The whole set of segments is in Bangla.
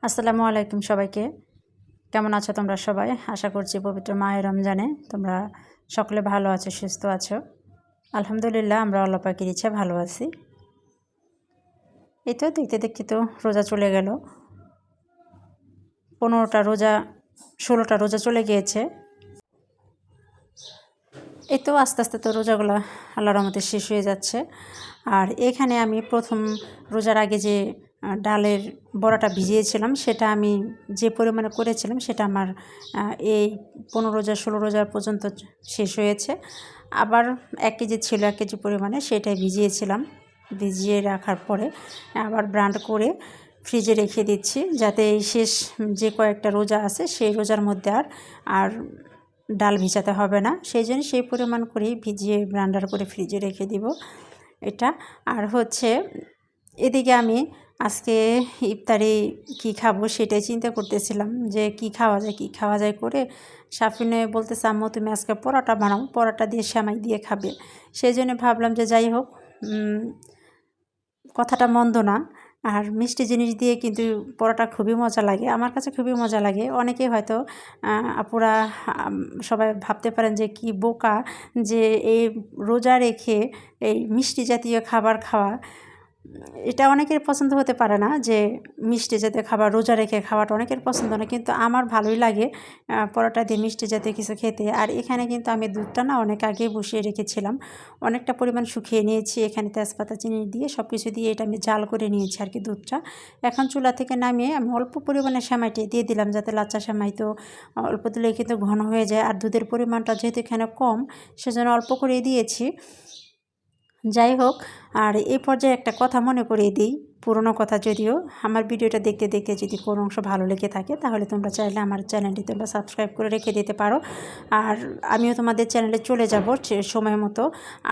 আসসালামু আলাইকুম সবাইকে। কেমন আছো তোমরা সবাই? আশা করছি পবিত্র মাহে রমজানে তোমরা সকলে ভালো আছো, সুস্থ আছো। আলহামদুলিল্লাহ আমরা আল্লাহ পাকের ইচ্ছায় ভালো আছি। এই তো দেখতে দেখতে তো রোজা চলে গেল। 15টা রোজা 16টা রোজা চলে গিয়েছে। এই তো আস্তে আস্তে তো রোজাগুলো আল্লাহর রহমতে শেষ হয়ে যাচ্ছে। আর এখানে আমি প্রথম রোজার আগে যে ডালের বড়াটা ভিজিয়েছিলাম সেটা আমি যে পরিমাণে করেছিলাম সেটা আমার এই 15 রোজা 16 রোজা পর্যন্ত শেষ হয়েছে। আবার 1 কেজি ছিল, 1 কেজি পরিমাণে সেটাই ভিজিয়েছিলাম। ভিজিয়ে রাখার পরে আবার ব্রান্ড করে ফ্রিজে রেখে দিচ্ছি, যাতে এই শেষ যে কয়েকটা রোজা আছে সেই রোজার মধ্যে আর ডাল ভিজাতে হবে না। সেই জন্য সেই পরিমাণ করেই ভিজিয়ে ব্রান্ডার করে ফ্রিজে রেখে দিব এটা। আর হচ্ছে এদিকে আমি আজকে ইফতারে কি খাবো সেটাই চিন্তা করতেছিলাম, যে কি খাওয়া যায় করে সাফিনে বলতেছে আম্মু তুমি আজকে পরোটা বানাও, পরোটা দিয়ে সেমাই দিয়ে খাবে। সেই জন্য ভাবলাম যে যাই হোক, কথাটা মন্দ না। আর মিষ্টি জিনিস দিয়ে কিন্তু পরোটা খুবই মজা লাগে, আমার কাছে খুবই মজা লাগে। অনেকেই হয়তো আপুরা সবাই ভাবতে পারেন যে কি বোকা, যে এই রোজা রেখে এই মিষ্টি জাতীয় খাবার খাওয়া। এটা অনেকের পছন্দ হতে পারে না, যে মিষ্টি জাতীয় খাবার রোজা রেখে খাওয়াটা অনেকের পছন্দ না, কিন্তু আমার ভালোই লাগে পরোটা দিয়ে মিষ্টি জাতীয় কিছু খেতে। আর এখানে কিন্তু আমি দুধটা না অনেক আগে বসিয়ে রেখেছিলাম, অনেকটা পরিমাণ শুকিয়ে নিয়েছি। এখানে তেজপাতা চিনি দিয়ে সব কিছু দিয়ে এটা আমি জাল করে নিয়েছি আর কি দুধটা। এখন চুলা থেকে নামিয়ে আমি অল্প পরিমাণে সেমাইটি দিয়ে দিলাম, যাতে লাচ্চা সেমাই তো অল্প দিলে কিন্তু ঘন হয়ে যায়। আর দুধের পরিমাণটা যেহেতু এখানে কম, সেজন্য অল্প করে দিয়েছি। যাই হোক, আর এই পর্যায়ে একটা কথা মনে করিয়ে দিই, পুরনো কথা যদিও। আমার ভিডিওটা দেখতে দেখতে যদি কোনো অংশ ভালো লেগে থাকে তাহলে তোমরা চাইলে আমার চ্যানেলটি তোমরা সাবস্ক্রাইব করে রেখে দিতে পারো, আর আমিও তোমাদের চ্যানেলে চলে যাব সময় মতো।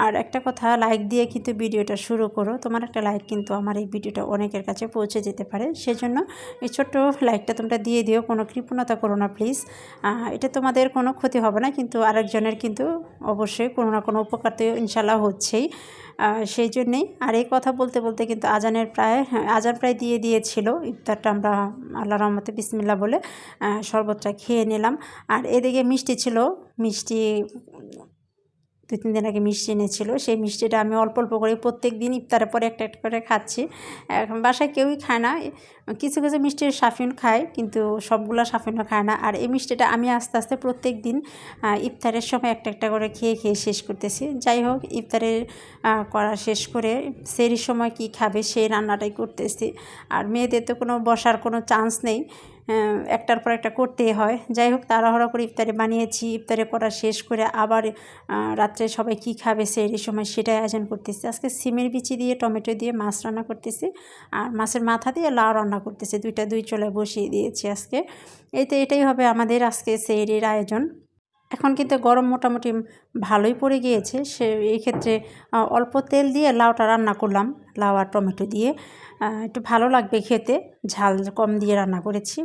আর একটা কথা, লাইক দিয়ে কিন্তু ভিডিওটা শুরু করো, তোমার একটা লাইক কিন্তু আমার এই ভিডিওটা অনেকের কাছে পৌঁছে যেতে পারে। সেজন্য এই ছোট্ট লাইকটা তোমরা দিয়ে দিও, কোনো কৃপণতা করো না প্লিজ। এটা তোমাদের কোনো ক্ষতি হবে না, কিন্তু আরেকজনের কিন্তু অবশ্যই কোনো না কোনো উপকার তো ইনশাল্লাহ হচ্ছেই। সেই জন্যেই। আর এই কথা বলতে বলতে কিন্তু আজান প্রায় দিয়ে দিয়েছিল। ইফতারটা আমরা আল্লাহর রহমতে বিসমিল্লাহ বলে শরবতটা খেয়ে নিলাম। আর এদিকে মিষ্টি ছিল, মিষ্টি 2-3 দিন আগে মিষ্টি এনেছিল। সেই মিষ্টিটা আমি অল্প অল্প করে প্রত্যেক দিন ইফতারের পরে একটা একটা করে খাচ্ছি। এখন বাসায় কেউই খায় না, কিছু কিছু মিষ্টি সাফিন খায়, কিন্তু সবগুলো সাফিনও খায় না। আর এই মিষ্টিটা আমি আস্তে আস্তে প্রত্যেক দিন ইফতারের সময় একটা একটা করে খেয়ে খেয়ে শেষ করতেছি। যাই হোক, ইফতারের করা শেষ করে সেহরির সময় কি খাবে সেই রান্নাটাই করতেছি। আর মেয়েদের তো কোনো বসার কোনো চান্স নেই, একটার পর একটা করতেই হয়। যাই হোক, তাড়াহুড়া করে ইফতারি বানিয়েছি। ইফতারি করা শেষ করে আবার রাত্রে সবাই কি খাবে সেই সময় সেটাই আয়োজন করতেছি। আজকে সিমের বিচি দিয়ে টমেটো দিয়ে মাছ রান্না করতেছি, আর মাছের মাথা দিয়ে লাউ রান্না করতেছি। দুই চুলায় বসিয়ে দিয়েছি আজকে। এটাই হবে আমাদের আজকে সেহরির আয়োজন। এখন কিন্তু গরম মোটামুটি ভালোই পড়ে গিয়েছে, এই ক্ষেত্রে অল্প তেল দিয়ে লাউটা রান্না করলাম, লাউ আর টমেটো দিয়ে। একটু ভালো লাগবে খেতে, ঝাল কম দিয়ে রান্না করেছি।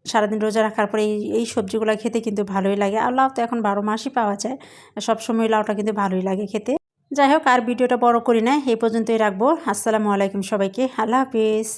সারাদিন রোজা রাখার পরে এই সবজিগুলো খেতে কিন্তু ভালোই লাগে। আর লাউ তো এখন 12 মাসই পাওয়া যায়, সবসময় লাউটা কিন্তু ভালোই লাগে খেতে। যাই হোক, আর ভিডিওটা বড় করি না, এই পর্যন্তই রাখবো। আসসালামু আলাইকুম সবাইকে, আল্লাহ হাফিজ।